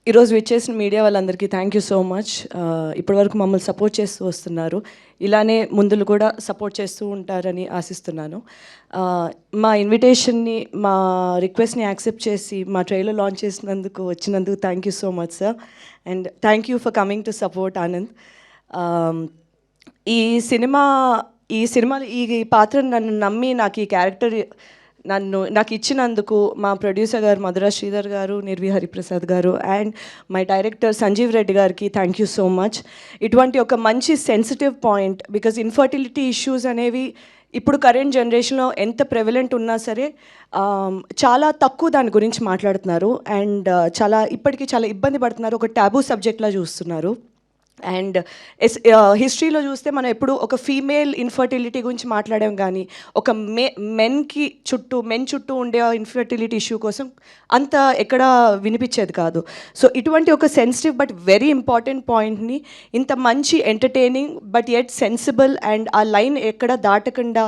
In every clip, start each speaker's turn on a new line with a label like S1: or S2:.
S1: ఈరోజు విచ్చేసిన మీడియా వాళ్ళందరికీ థ్యాంక్ యూ సో మచ్. ఇప్పటివరకు మమ్మల్ని సపోర్ట్ చేస్తూ వస్తున్నారు. ఇలానే ముందులు కూడా సపోర్ట్ చేస్తూ ఉంటారని ఆశిస్తున్నాను. మా ఇన్విటేషన్ని, మా రిక్వెస్ట్ని యాక్సెప్ట్ చేసి మా ట్రైలర్ లాంచ్ వచ్చినందుకు thank you so much sir. And thank you for coming to support Anand. ఈ సినిమాలో ఈ పాత్రను నన్ను నమ్మి నాకు ఈ క్యారెక్టర్ నాకు ఇచ్చినందుకు మా ప్రొడ్యూసర్ గారు మధురా శ్రీధర్ గారు, నిర్వి Hariprasad garu and my director Sanjeev Reddy గారికి థ్యాంక్ యూ సో మచ్. ఇటువంటి ఒక మంచి sensitive point, because infertility issues అనేవి ఇప్పుడు కరెంట్ జనరేషన్లో ఎంత ప్రెవలెంట్ ఉన్నా సరే చాలా తక్కువ దాని గురించి మాట్లాడుతున్నారు అండ్ ఇప్పటికీ చాలా ఇబ్బంది పడుతున్నారు. ఒక టాబూ సబ్జెక్ట్లా చూస్తున్నారు. అండ్ హిస్టరీలో చూస్తే మనం ఎప్పుడు ఒక ఫీమేల్ ఇన్ఫర్టిలిటీ గురించి మాట్లాడాం, కానీ ఒక మెన్ చుట్టూ ఉండే ఇన్ఫర్టిలిటీ ఇష్యూ కోసం అంత ఎక్కడ వినిపించేది కాదు. సో ఇటువంటి ఒక సెన్సిటివ్ బట్ వెరీ ఇంపార్టెంట్ పాయింట్ని ఇంత మంచి entertaining but yet sensible and ఆ లైన్ ఎక్కడ దాటకుండా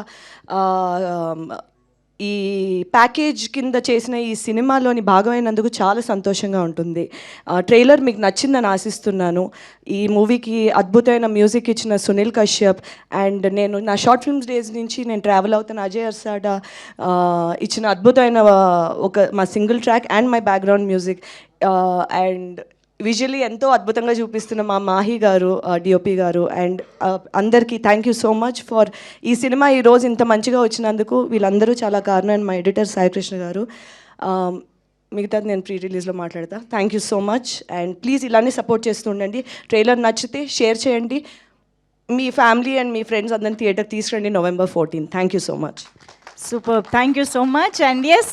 S1: ఈ ప్యాకేజ్ కింద చేసిన ఈ సినిమాలోని భాగమైనందుకు చాలా సంతోషంగా ఉంటుంది. ట్రైలర్ మీకు నచ్చిందని ఆశిస్తున్నాను. ఈ మూవీకి అద్భుతమైన మ్యూజిక్ ఇచ్చిన సునీల్ కశ్యప్ అండ్ నేను నా షార్ట్ ఫిల్మ్స్ డేస్ నుంచి నేను ట్రావెల్ అవుతున్న అజయ్ అర్సాడా ఇచ్చిన అద్భుతమైన మా single track and my background music and visually ఎంతో అద్భుతంగా చూపిస్తున్న మా మాహి గారు, డిఓపి గారు అండ్ అందరికీ thank you so much for ఈ సినిమా ఈరోజు ఇంత మంచిగా వచ్చినందుకు. వీళ్ళందరూ చాలా కారణం. అండ్ మా ఎడిటర్ సాయికృష్ణ గారు. మిగతాది నేను ప్రీ రిలీజ్లో మాట్లాడతా. Thank you so much and please ఇలానే సపోర్ట్ చేస్తూ ఉండండి. ట్రైలర్ నచ్చితే షేర్ చేయండి. మీ ఫ్యామిలీ అండ్ మీ ఫ్రెండ్స్ అందరిని థియేటర్ తీసుకురండి November 14. Thank you so much.
S2: Super. Thank you so much. And yes,